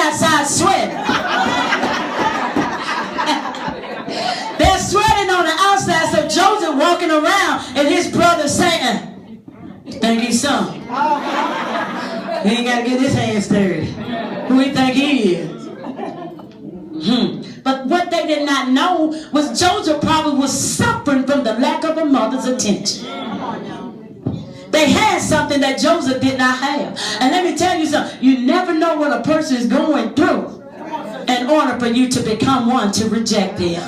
outside sweating. They're sweating on the outside. So Joseph walking around and his brother saying, think he's something. He ain't got to get his hands dirty. Who he think he is? But what they did not know was Joseph probably was suffering from the lack of a mother's attention. They had something that Joseph did not have. And let me tell you something. You never know what a person is going through in order for you to become one to reject them.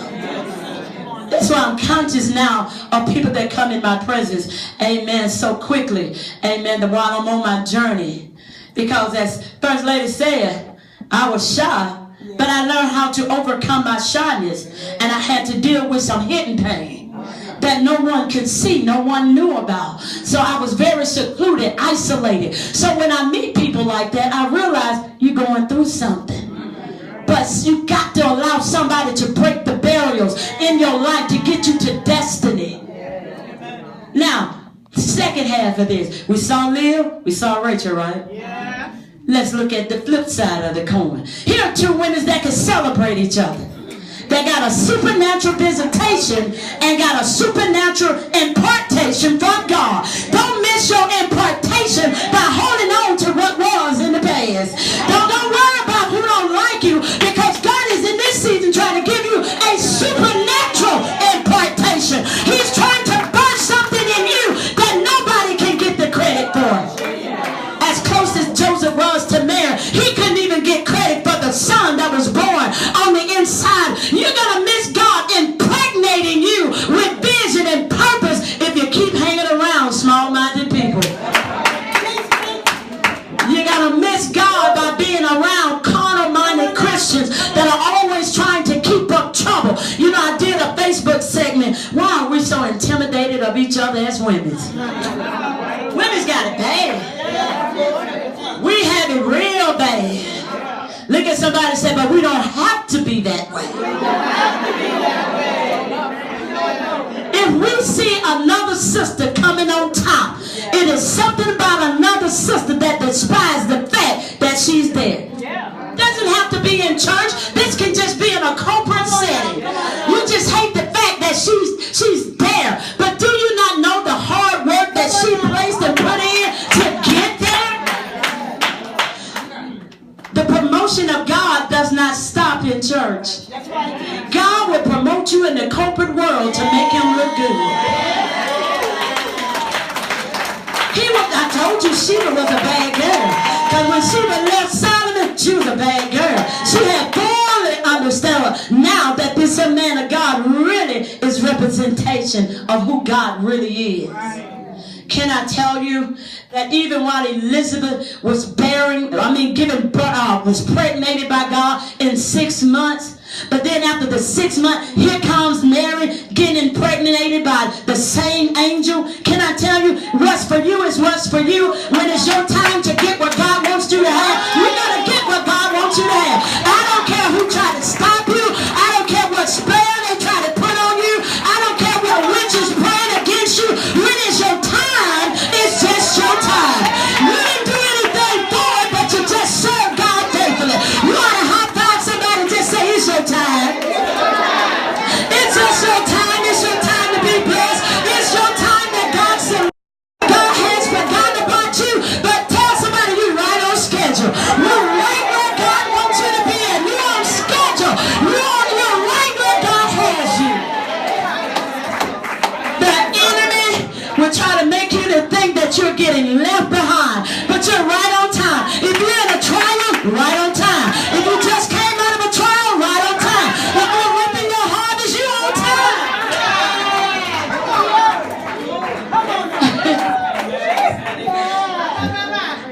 That's why I'm conscious now of people that come in my presence, amen, so quickly, amen, while I'm on my journey. Because as First Lady said, I was shy, but I learned how to overcome my shyness, and I had to deal with some hidden pain that no one could see, no one knew about. So I was very secluded, isolated. So when I meet people like that, I realize you're going through something. But you got to allow somebody to break the barriers in your life to get you to destiny. Now, second half of this. We saw Leah, we saw Rachel, right? Yeah. Let's look at the flip side of the coin. Here are two women that can celebrate each other. They got a supernatural visitation and got a supernatural impartation from God. Don't miss your impartation by holding on to what was in the past. Don't worry about who don't like you, because God is in this season trying to give you a supernatural impartation. He's trying to birth something in you that nobody can get the credit for. As close as Joseph was to Mary, he couldn't even get credit for the son that was born on the inside. You're going to miss God impregnating you with vision and purpose if you keep hanging around small-minded people. You're going to miss God by being around carnal-minded Christians that are always trying to keep up trouble. You know, I did a Facebook segment. Why are we so intimidated of each other as women? Women's got it bad. We have it real bad. Look at somebody and say, but we don't have to be that way. If we see another sister coming on top, it is something about another sister that despises the fact that she's there. Doesn't have to be in church. This can just be in a corporate setting. You just hate the fact that she's there. But do you not know the hard work that she placed and put in to get there? The promotion of God does not stop in church. God will promote you in the corporate world to make him look good. I told you Sheba was a bad girl. Because when Sheba left Solomon, she was a bad girl. She had fully understood now that this man of God really is representation of who God really is. Can I tell you that even while Elizabeth was giving birth, was pregnated by God in 6 months, but then after the 6 months, here comes Mary getting impregnated by the same angel. Can I tell you, what's for you is what's for you. When it's your time to get what God wants you to have, you got to get what God wants you to have. I don't care who tried to stop you. I don't care what spell they try to put on you. I don't care what witches praying against you. When it's your time, it's just your time. You didn't do anything for it, but you just serve God faithfully. You ought to high-five somebody and just say, it's your time. It's just your time. It's your time to be blessed. It's your time that God said. God has forgotten about you, but tell somebody you're right on schedule. You're right where God wants you to be at. You're on schedule. You're right where God has you. The enemy will try to make you to think that you're getting left behind, but you're right on time. If you're in a trial, right on time. If you just came out of a trial, right on time. If you're reaping your harvest, you're on time.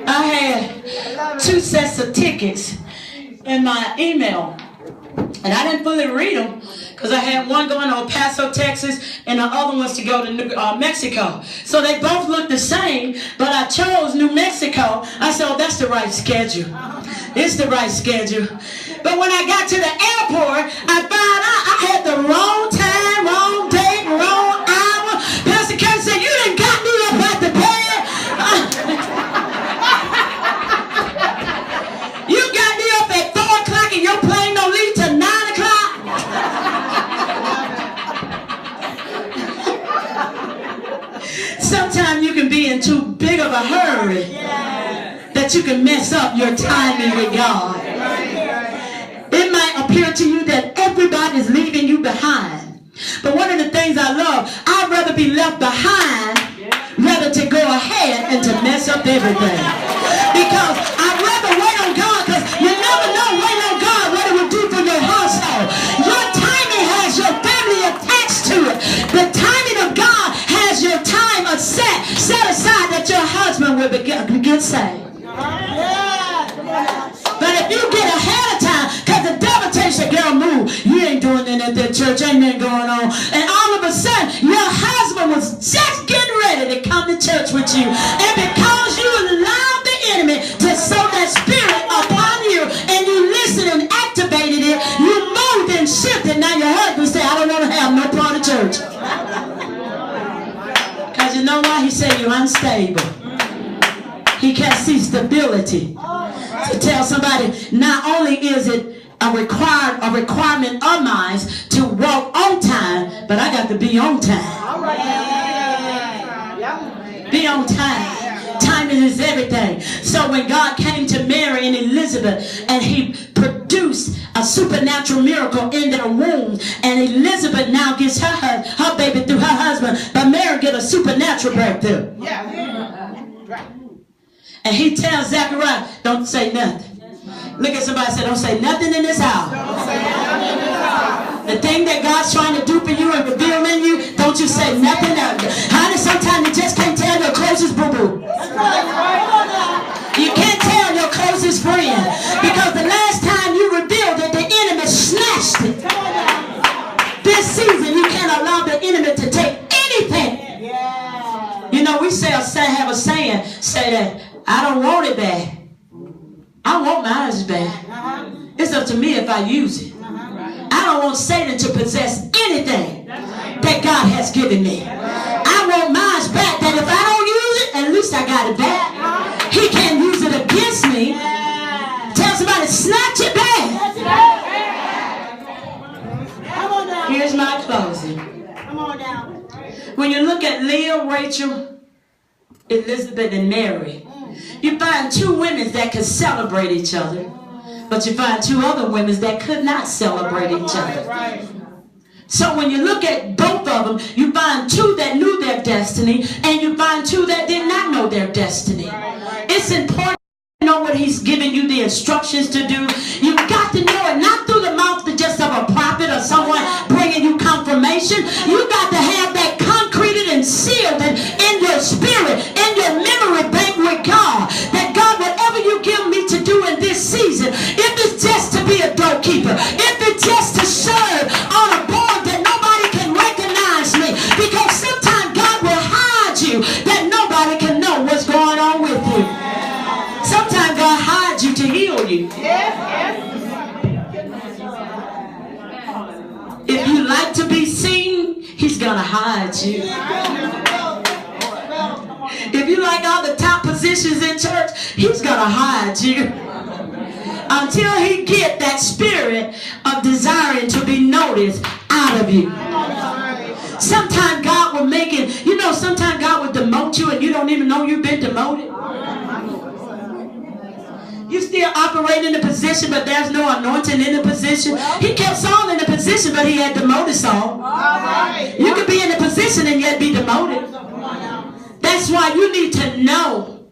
I had 2 sets of tickets in my email, and I didn't fully read them because I had one going to El Paso, Texas, and the other one's to go to Mexico. So they both looked the same, but I chose New Mexico. I said, oh, that's the right schedule. It's the right schedule. But when I got to the airport, I found out I had the wrong time, wrong date, wrong hour. Pastor Kirksey said, you done got me up at the bed. You got me up at 4 can mess up your timing with God. It might appear to you that everybody's leaving you behind. But one of the things I love, I'd rather be left behind rather to go ahead and to mess up everything. Because I'd rather wait on God, because you never know wait on God what it will do for your household. Your timing has your family attached to it. The timing of God has your time set aside that your husband will get saved. But if you get ahead of time, because the devil takes your girl, move. You ain't doing that at that church. Ain't nothing going on. And all of a sudden, your husband was just getting ready to come to church with you. And because you allowed the enemy to sow that spirit upon you, and you listened and activated it, you moved and shifted. Now your husband said, I don't want to have no part of church. Because you know why? He said you're unstable. He can't see stability. To tell somebody, not only is it a requirement of mine to walk on time, but I got to be on time. Be on time. Timing is everything. So when God came to Mary and Elizabeth, and he produced a supernatural miracle in their womb, and Elizabeth now gets her baby through her husband, but Mary get a supernatural breakthrough. And he tells Zechariah, don't say nothing. Look at somebody and say, don't say nothing in this house. The thing that God's trying to do for you and reveal in you, don't you say nothing else. Honey, sometimes you just can't tell your closest boo-boo. You can't tell your closest friend. Because the last time you revealed it, the enemy snatched it. This season, you can't allow the enemy to take anything. You know, we have a saying, say that, I don't want it back. I want mine back. It's up to me if I use it. I don't want Satan to possess anything that God has given me. I want mine back, that if I don't use it, at least I got it back. He can't use it against me. Tell somebody, snatch it back. Here's my closing. When you look at Leah, Rachel, Elizabeth, and Mary, you find two women that could celebrate each other, but you find two other women that could not celebrate each other. So when you look at both of them, you find two that knew their destiny, and you find two that did not know their destiny. It's important to know what he's giving you the instructions to do. You've got to know it, not through the mouth just of a prophet or someone bringing you confirmation. You got to have that concreted and sealed in your spirit, in your memory bank with God. That God, whatever you give me to do in this season, if it's just to be a doorkeeper, if it's just to serve on a board that nobody can recognize me, because sometimes God will hide you that nobody can know what's going on with you. Sometimes God hides you to heal you. If you like to be seen, he's going to hide you. If you like all the top positions in church, he's going to hide you. Until he get that spirit of desiring to be noticed out of you. Sometimes God will make it, you know, sometimes God will demote you and you don't even know you've been demoted. You still operate in the position, but there's no anointing in the position. He kept Saul in the position, but he had demoted Saul. You could be in the position and yet be demoted. That's why you need to know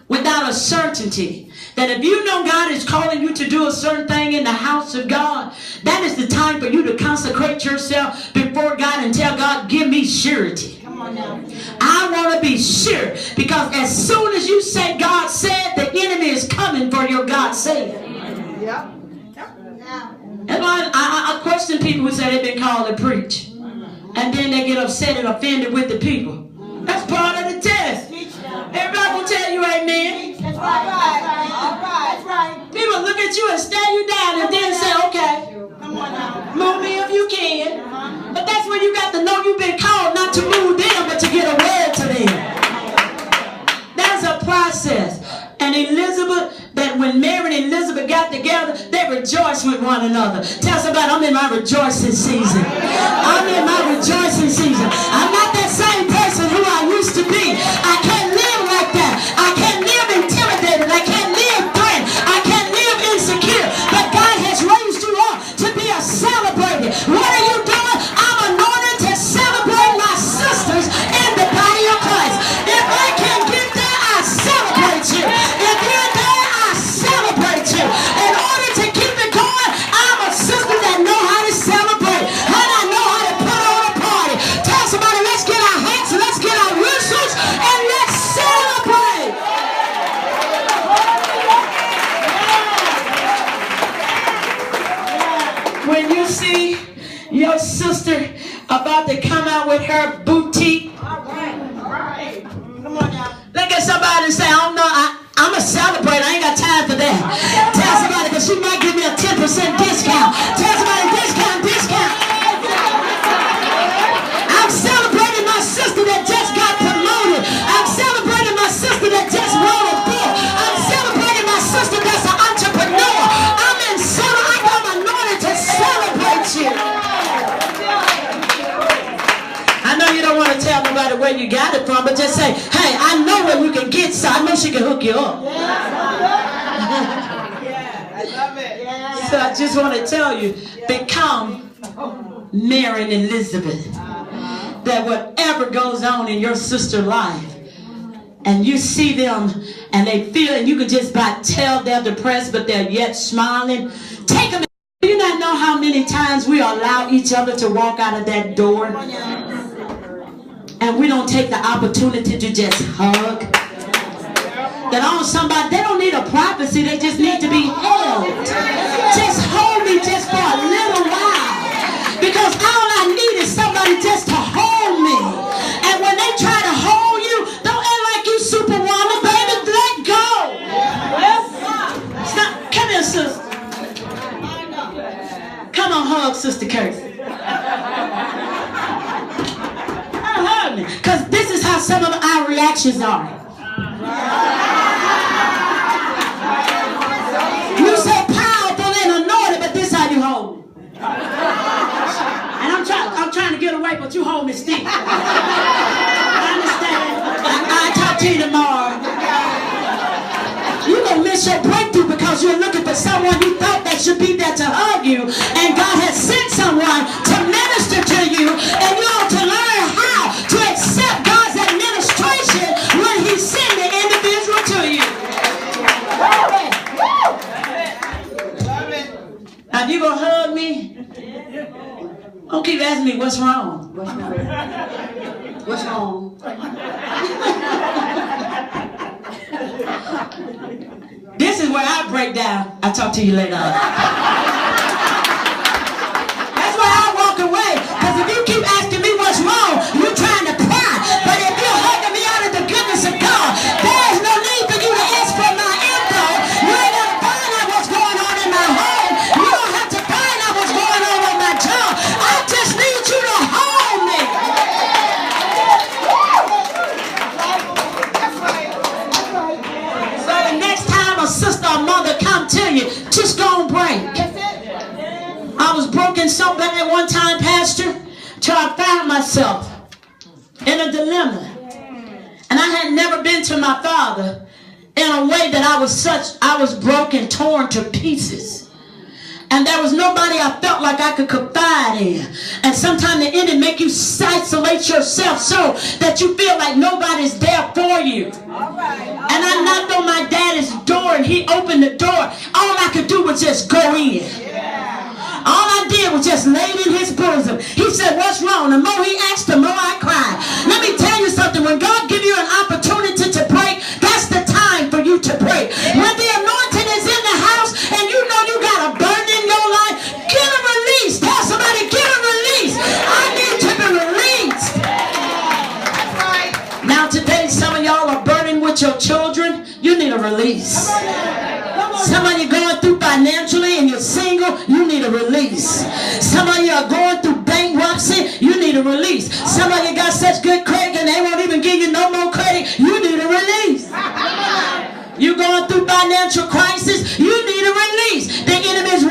without a certainty that if you know God is calling you to do a certain thing in the house of God, that is the time for you to consecrate yourself before God and tell God, give me surety. I want to be sure, because as soon as you say God said, the enemy is coming for your God said. That's why I question people who say they've been called to preach, and then they get upset and offended with the people. That's part of the test. Everybody will tell you amen. That's right. People look at you and stare you down and then say, okay, move me if you can. But that's when you got to know you've been called not to move them, but to get a word to them. That's a process. And Elizabeth, that when Mary and Elizabeth got together, they rejoiced with one another. Tell somebody, I'm in my rejoicing season. I'm in my rejoicing season. I'm not that same person who I used to be. I can't live like that. I can't live intimidated. I can't live when you see your sister about to come out with her boutique, all right. Come on now. Look at somebody and say, I don't know, I'm a celebrate. I ain't got time for that. Tell somebody, because she might give me a 10% discount. Tell somebody, discount. I'm celebrating my sister that just got promoted. I'm celebrating my sister that just wrote a book. I'm celebrating my sister that's an entrepreneur. I got anointed to celebrate you. I know you don't want to tell nobody where you got it from, but just say, hey, I know where you can get some. I know she can hook you up. I love it. So I just want to tell you, become Mary and Elizabeth. That whatever goes on in your sister's life, and you see them and they feel, and you can just about tell they're depressed, but they're yet smiling. Take them. Do you not know how many times we allow each other to walk out of that door? And we don't take the opportunity to just hug. That on somebody, they don't need a prophecy, they just need to be held. Just hold me just for a little while. Because all I need is somebody just to hold me. And when they try to hold you, don't act like you superwoman, baby, let go. Stop. Come here, sister. Come on, hug Sister Kirksey. Because this is how some of our reactions are. You so powerful and anointed, but this is how you hold me. And I'm trying to get away, but you hold me still. I understand. I'll talk to you tomorrow. You're going to miss your breakthrough because you're looking for someone you thought that should be there to hug you. And God has sent someone to minister to you. And you ought to learn how to accept God's administration when He sent the individual to you. Now, if you're going to hug me, don't keep asking me what's wrong. What's wrong? This is where I break down. I'll talk to you later on. That's why I walk away. Because if you keep asking me what's wrong, you're trying to pry. But if you're hugging me out of the goodness of God, there's no need for you to ask for my info. You ain't got to find out what's going on in my home. You don't have to find out what's going on with my job. I just need you to hold me. So the next time a sister or mother come to you, just go and break. I was broken so bad one time, Pastor, till I found myself in a dilemma. And I had never been to my father in a way that I was broken, torn to pieces. And there was nobody I felt like I could confide in. And sometimes the enemy make you isolate yourself so that you feel like nobody's there for you. And I knocked on my daddy's door and he opened the door. All I could do was just go in. All I did was just lay in his bosom. He said, what's wrong? The more he asked, the more I cried. Let me tell you something. When God gives you an opportunity to break, that's the time for you to break. When the anointing is in the house and you know you got a burden in your life, get a release. Tell somebody, get a release. I need to be released. Now today, some of y'all are burdened with your children. You need a release. Some of you going through financially and you're single, you need a release. Some of you are going through bankruptcy, you need a release. Some of you got such good credit and they won't even give you no more credit, you need a release. You're going through financial crisis, you need a release. The enemy is